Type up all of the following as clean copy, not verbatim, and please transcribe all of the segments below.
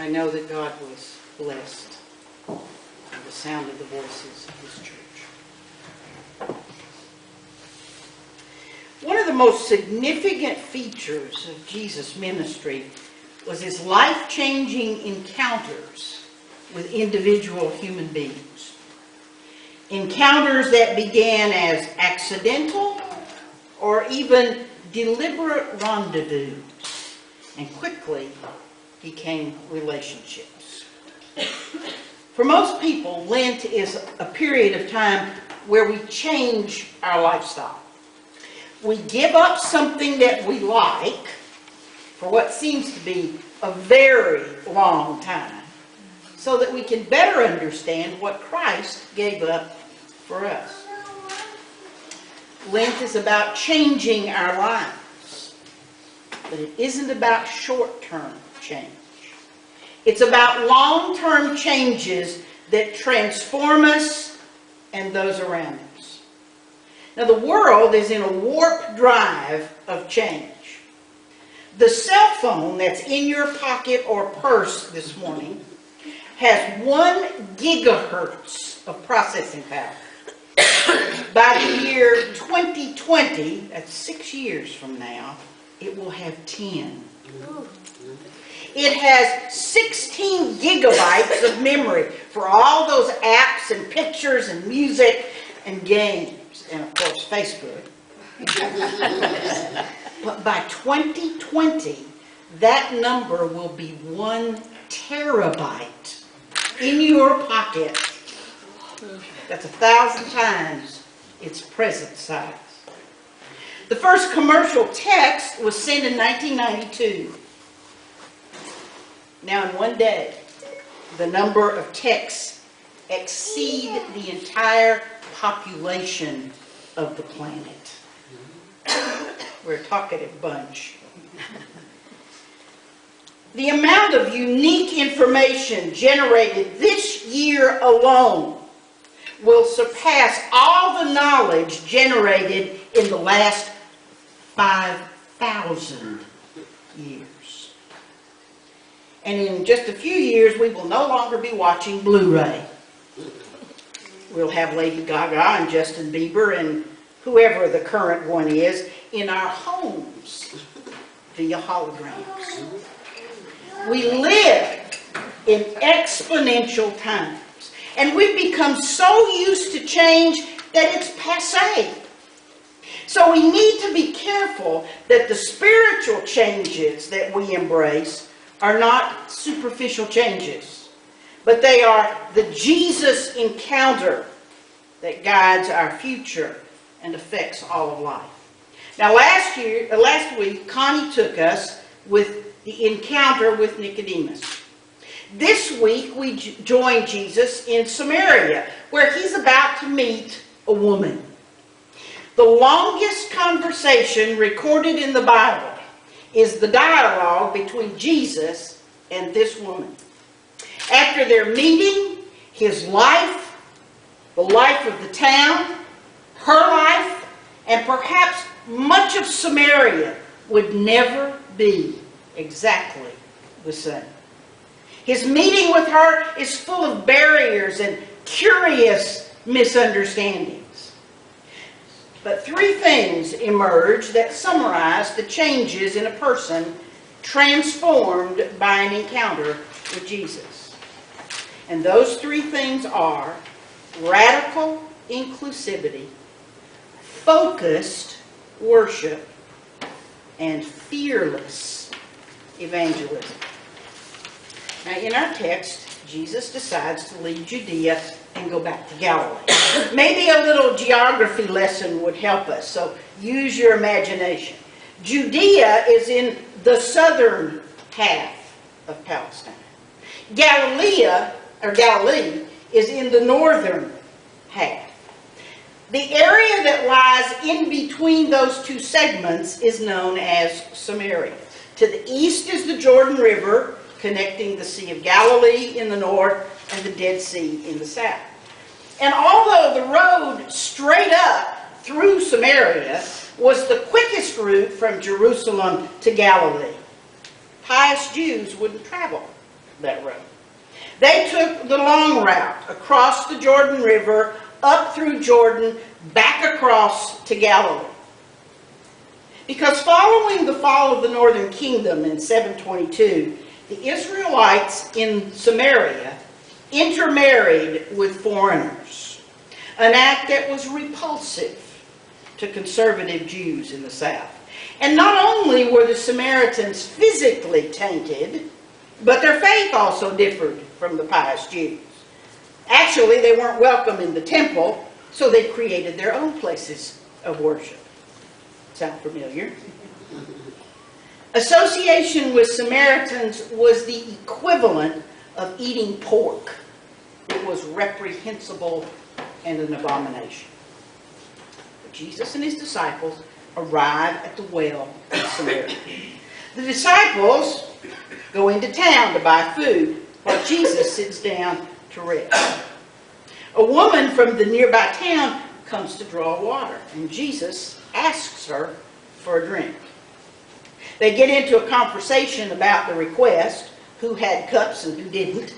I know that God was blessed by the sound of the voices of His church. One of the most significant features of Jesus' ministry was His life-changing encounters with individual human beings. Encounters that began as accidental or even deliberate rendezvous and quickly became relationships. For most people, Lent is a period of time where we change our lifestyle. We give up something that we like for what seems to be a very long time so that we can better understand what Christ gave up for us. Lent is about changing our lives, but it isn't about short-term change. It's about long-term changes that transform us and those around us. Now, the world is in a warp drive of change. The cell phone that's in your pocket or purse this morning has 1 gigahertz of processing power. By the year 2020, that's 6 years from now, it will have 10. It has 16 gigabytes of memory for all those apps and pictures and music and games, and of course Facebook. But by 2020, that number will be 1 terabyte in your pocket. That's 1,000 times its present size. The first commercial text was sent in 1992. Now, in one day, the number of texts exceed the entire population of the planet. We're a talkative bunch. The amount of unique information generated this year alone will surpass all the knowledge generated in the last 5,000 years. And in just a few years, we will no longer be watching Blu-ray. We'll have Lady Gaga and Justin Bieber and whoever the current one is in our homes via holograms. We live in exponential times. And we've become so used to change that it's passé. So we need to be careful that the spiritual changes that we embrace are not superficial changes, but they are the Jesus encounter that guides our future and affects all of life. Now last week, Connie took us with the encounter with Nicodemus. This week, we join Jesus in Samaria, where he's about to meet a woman. The longest conversation recorded in the Bible is the dialogue between Jesus and this woman. After their meeting, his life, the life of the town, her life, and perhaps much of Samaria would never be exactly the same. His meeting with her is full of barriers and curious misunderstandings. But 3 things emerge that summarize the changes in a person transformed by an encounter with Jesus. And those 3 things are radical inclusivity, focused worship, and fearless evangelism. Now, in our text, Jesus decides to leave Judea and go back to Galilee. Maybe a little geography lesson would help us, so use your imagination. Judea is in the southern half of Palestine. Galilee is in the northern half. The area that lies in between those 2 segments is known as Samaria. To the east is the Jordan River, connecting the Sea of Galilee in the north and the Dead Sea in the south. And although the road straight up through Samaria was the quickest route from Jerusalem to Galilee, pious Jews wouldn't travel that road. They took the long route across the Jordan River, up through Jordan, back across to Galilee. Because following the fall of the northern kingdom in 722, the Israelites in Samaria intermarried with foreigners, an act that was repulsive to conservative Jews in the south. And not only were the Samaritans physically tainted, but their faith also differed from the pious Jews. Actually, they weren't welcome in the temple, so they created their own places of worship. Sound familiar? Association with Samaritans was the equivalent of eating pork. It was reprehensible and an abomination. But Jesus and his disciples arrive at the well of Samaria. The disciples go into town to buy food while Jesus sits down to rest. A woman from the nearby town comes to draw water, and Jesus asks her for a drink. They get into a conversation about the request, who had cups and who didn't,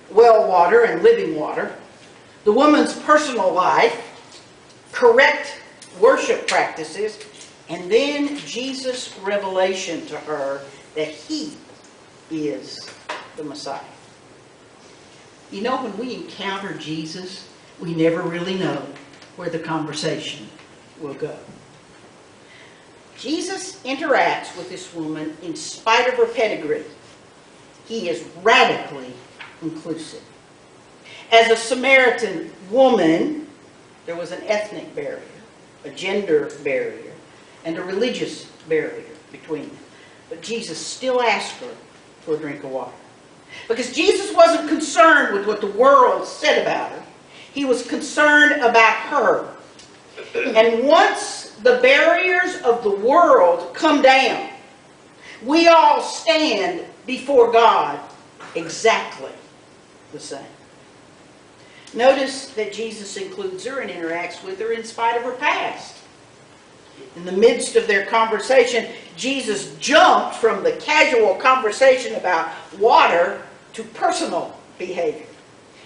well water and living water, the woman's personal life, correct worship practices, and then Jesus' revelation to her that he is the Messiah. You know, when we encounter Jesus, we never really know where the conversation will go. Jesus interacts with this woman in spite of her pedigree. He is radically inclusive. As a Samaritan woman, there was an ethnic barrier, a gender barrier, and a religious barrier between them. But Jesus still asked her for a drink of water. Because Jesus wasn't concerned with what the world said about her. He was concerned about her. And once the barriers of the world come down, we all stand before God exactly the same. Notice that Jesus includes her and interacts with her in spite of her past. In the midst of their conversation, Jesus jumped from the casual conversation about water to personal behavior.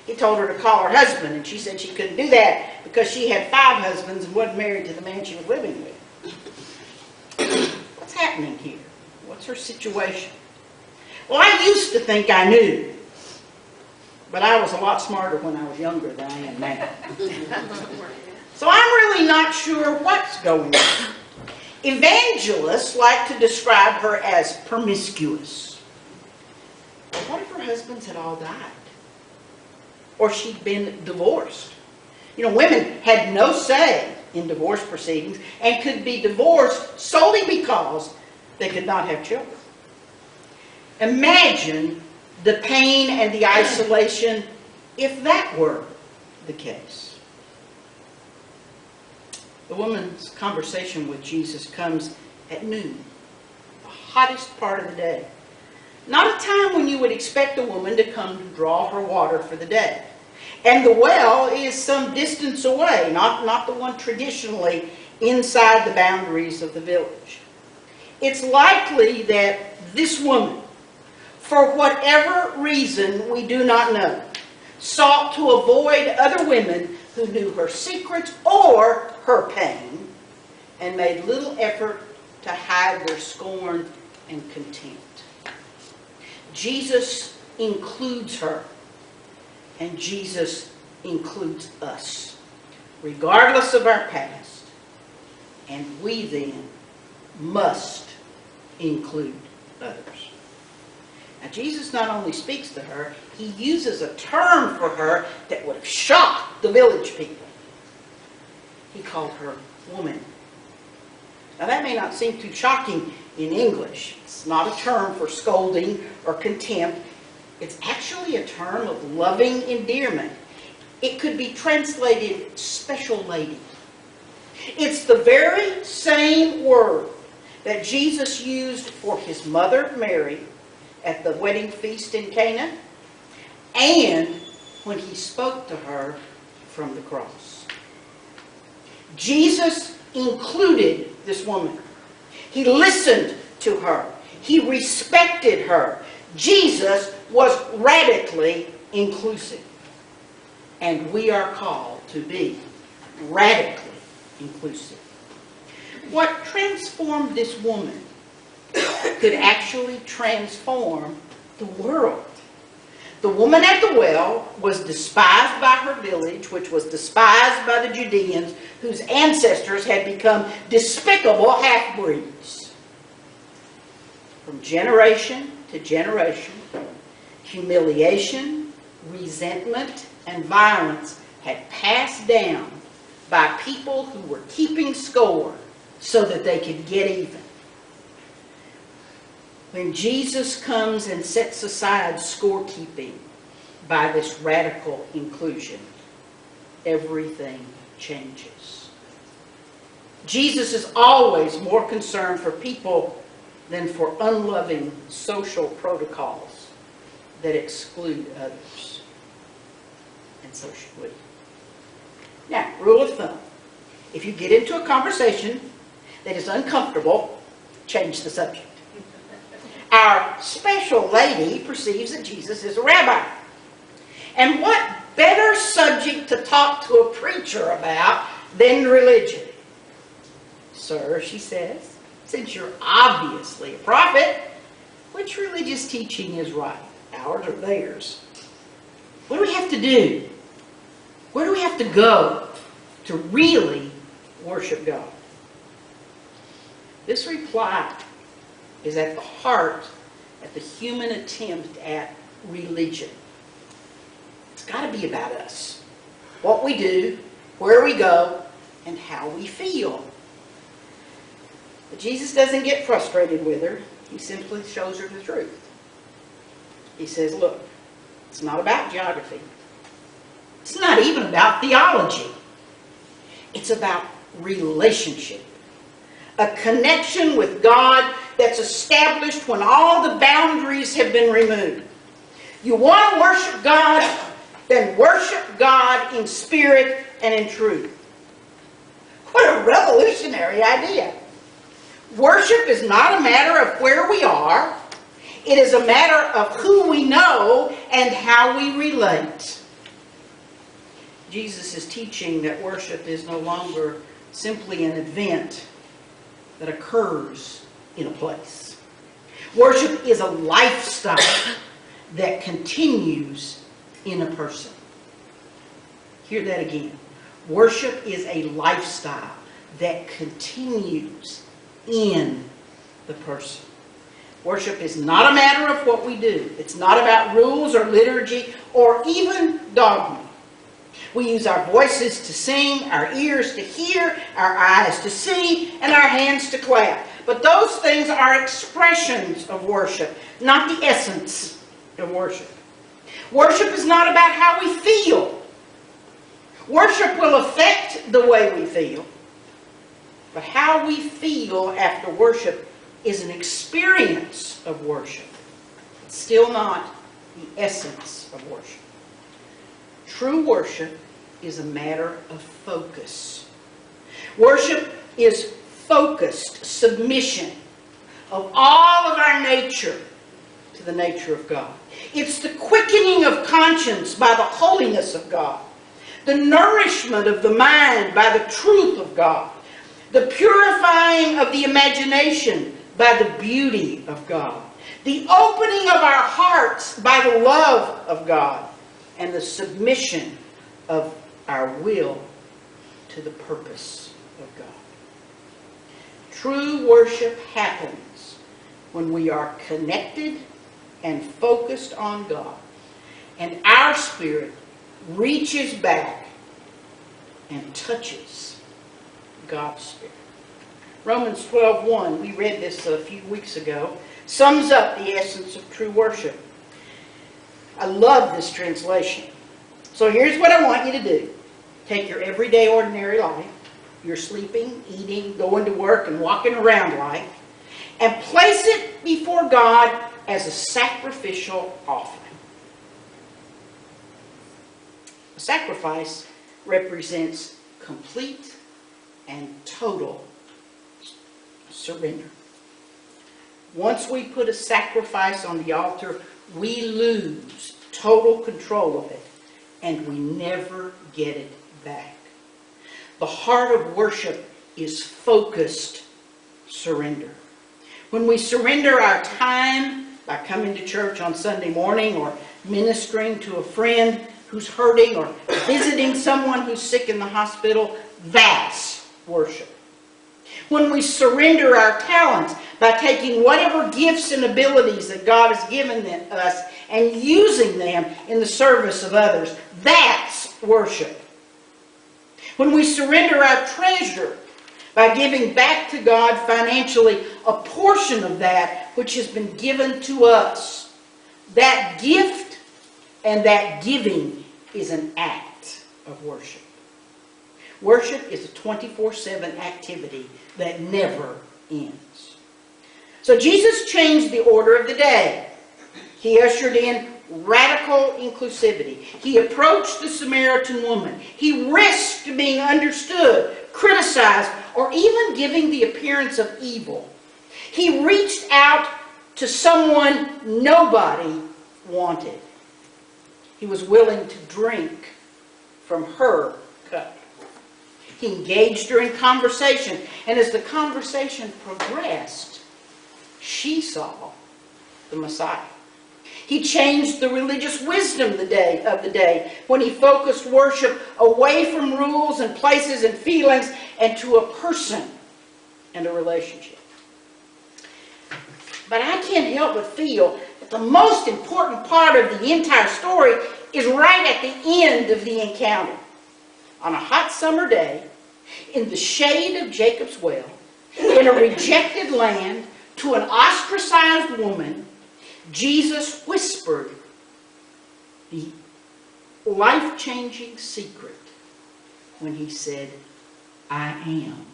He told her to call her husband, and she said she couldn't do that because she had 5 husbands and wasn't married to the man she was living with. What's happening here? What's her situation? Well, I used to think I knew, but I was a lot smarter when I was younger than I am now. So I'm really not sure what's going on. Evangelists like to describe her as promiscuous. But what if her husbands had all died? Or she'd been divorced? You know, women had no say in divorce proceedings and could be divorced solely because they could not have children. Imagine the pain and the isolation if that were the case. The woman's conversation with Jesus comes at noon, the hottest part of the day. Not a time when you would expect a woman to come to draw her water for the day. And the well is some distance away, not the one traditionally inside the boundaries of the village. It's likely that this woman, for whatever reason we do not know, sought to avoid other women who knew her secrets or her pain and made little effort to hide their scorn and contempt. Jesus includes her, and Jesus includes us, regardless of our past. And we then must include others. Now, Jesus not only speaks to her, he uses a term for her that would have shocked the village people. He called her woman. Now, that may not seem too shocking in English. It's not a term for scolding or contempt. It's actually a term of loving endearment. It could be translated special lady. It's the very same word that Jesus used for his mother Mary at the wedding feast in Cana, and when he spoke to her from the cross. Jesus included this woman. He listened to her. He respected her. Jesus was radically inclusive. And we are called to be radically inclusive. What transformed this woman could actually transform the world. The woman at the well was despised by her village, which was despised by the Judeans, whose ancestors had become despicable half-breeds. From generation to generation, humiliation, resentment, and violence had passed down by people who were keeping score so that they could get even. When Jesus comes and sets aside scorekeeping by this radical inclusion, everything changes. Jesus is always more concerned for people than for unloving social protocols that exclude others. And so should we. Now, rule of thumb. If you get into a conversation that is uncomfortable, change the subject. Our special lady perceives that Jesus is a rabbi. And what better subject to talk to a preacher about than religion? Sir, she says, since you're obviously a prophet, which religious teaching is right? Ours or theirs? What do we have to do? Where do we have to go to really worship God? This reply is at the heart of the human attempt at religion. It's got to be about us. What we do, where we go, and how we feel. But Jesus doesn't get frustrated with her. He simply shows her the truth. He says, look, it's not about geography. It's not even about theology. It's about relationship. A connection with God that's established when all the boundaries have been removed. You want to worship God, then worship God in spirit and in truth. What a revolutionary idea. Worship is not a matter of where we are. It is a matter of who we know and how we relate. Jesus is teaching that worship is no longer simply an event that occurs in a place. Worship is a lifestyle that continues in a person. Hear that again. Worship is a lifestyle that continues in the person. Worship is not a matter of what we do. It's not about rules or liturgy or even dogma. We use our voices to sing, our ears to hear, our eyes to see, and our hands to clap. But those things are expressions of worship, not the essence of worship. Worship is not about how we feel. Worship will affect the way we feel. But how we feel after worship is an experience of worship. It's still not the essence of worship. True worship is a matter of focus. Worship is focused submission of all of our nature to the nature of God. It's the quickening of conscience by the holiness of God. The nourishment of the mind by the truth of God. The purifying of the imagination by the beauty of God. The opening of our hearts by the love of God. And the submission of our will to the purpose of God. True worship happens when we are connected and focused on God. And our spirit reaches back and touches God's spirit. Romans 12:1, we read this a few weeks ago, sums up the essence of true worship. I love this translation. So here's what I want you to do. Take your everyday ordinary life, your sleeping, eating, going to work, and walking around life, and place it before God as a sacrificial offering. A sacrifice represents complete and total surrender. Once we put a sacrifice on the altar, we lose total control of it, and we never get it back. The heart of worship is focused surrender. When we surrender our time by coming to church on Sunday morning, or ministering to a friend who's hurting, or visiting someone who's sick in the hospital, that's worship. When we surrender our talents by taking whatever gifts and abilities that God has given us and using them in the service of others, that's worship. When we surrender our treasure by giving back to God financially a portion of that which has been given to us, that gift and that giving is an act of worship. Worship is a 24/7 activity that never ends. So Jesus changed the order of the day. He ushered in radical inclusivity. He approached the Samaritan woman. He risked being understood, criticized, or even giving the appearance of evil. He reached out to someone nobody wanted. He was willing to drink from her cup. He engaged her in conversation, and as the conversation progressed, she saw the Messiah. He changed the religious wisdom of the day when he focused worship away from rules and places and feelings and to a person and a relationship. But I can't help but feel that the most important part of the entire story is right at the end of the encounter. On a hot summer day, in the shade of Jacob's well, in a rejected land, to an ostracized woman, Jesus whispered the life-changing secret when he said, "I am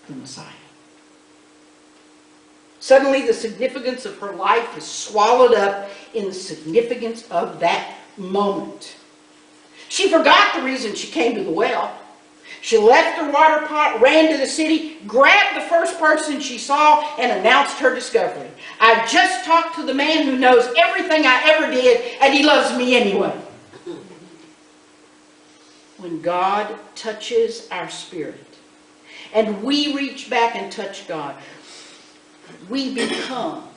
the Messiah." Suddenly, the significance of her life is swallowed up in the significance of that moment. She forgot the reason she came to the well. She left her water pot, ran to the city, grabbed the first person she saw, and announced her discovery. "I just talked to the man who knows everything I ever did, and he loves me anyway." When God touches our spirit, and we reach back and touch God, we become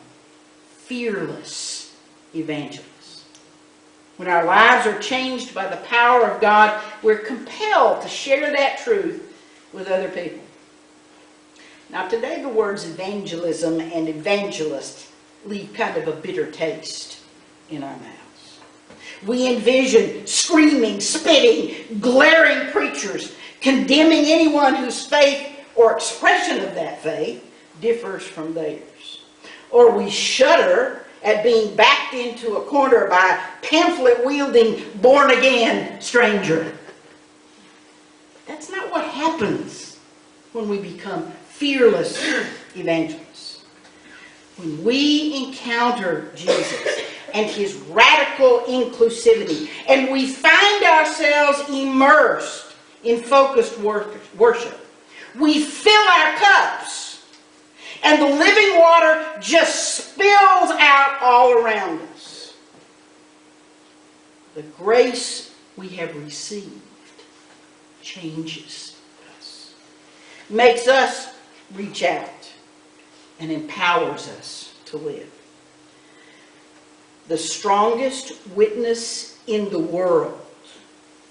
fearless evangelists. When our lives are changed by the power of God, we're compelled to share that truth with other people. Now today the words evangelism and evangelist leave kind of a bitter taste in our mouths. We envision screaming, spitting, glaring preachers condemning anyone whose faith or expression of that faith differs from theirs. Or we shudder at being backed into a corner by a pamphlet-wielding, born-again stranger. That's not what happens when we become fearless evangelists. When we encounter Jesus and his radical inclusivity, and we find ourselves immersed in focused worship, we fill our cups, and the living water just spills out all around us. The grace we have received changes us, makes us reach out, and empowers us to live. The strongest witness in the world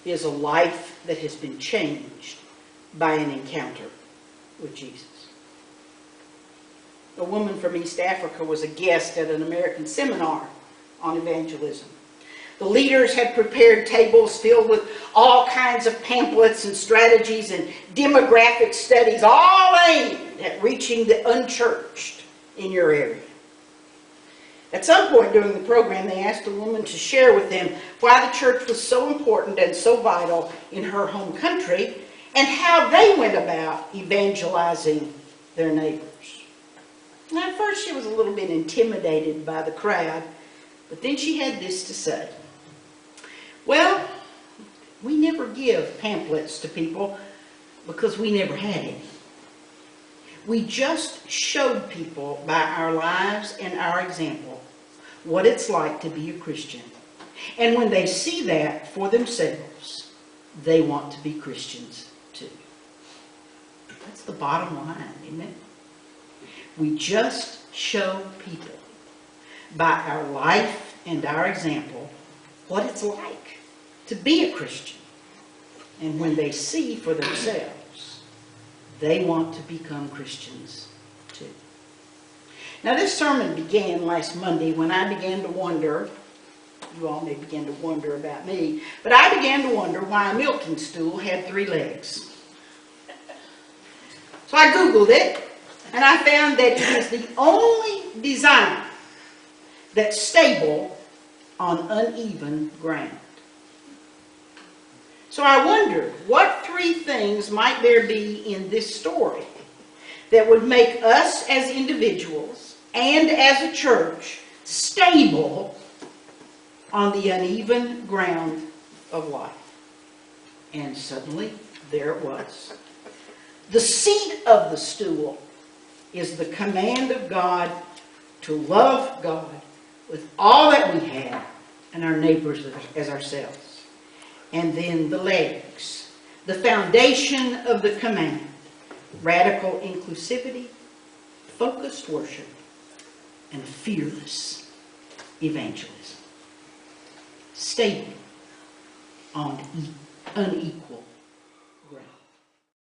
is a life that has been changed by an encounter with Jesus. A woman from East Africa was a guest at an American seminar on evangelism. The leaders had prepared tables filled with all kinds of pamphlets and strategies and demographic studies, all aimed at reaching the unchurched in your area. At some point during the program, they asked a woman to share with them why the church was so important and so vital in her home country and how they went about evangelizing their neighbors. Now, at first she was a little bit intimidated by the crowd, but then she had this to say. "Well, we never give pamphlets to people because we never had any. We just showed people by our lives and our example what it's like to be a Christian. And when they see that for themselves, they want to be Christians too. That's the bottom line, isn't it? We just show people by our life and our example what it's like to be a Christian. And when they see for themselves, they want to become Christians too. Now, this sermon began last Monday when I began to wonder, you all may begin to wonder about me, but I began to wonder why a milking stool had 3 legs. So I Googled it, and I found that it is the only design that's stable on uneven ground. So I wondered, what 3 things might there be in this story that would make us as individuals and as a church stable on the uneven ground of life? And suddenly, there it was. The seat of the stool is the command of God to love God with all that we have and our neighbors as ourselves. And then the legs, the foundation of the command, radical inclusivity, focused worship, and fearless evangelism. Stable on unequal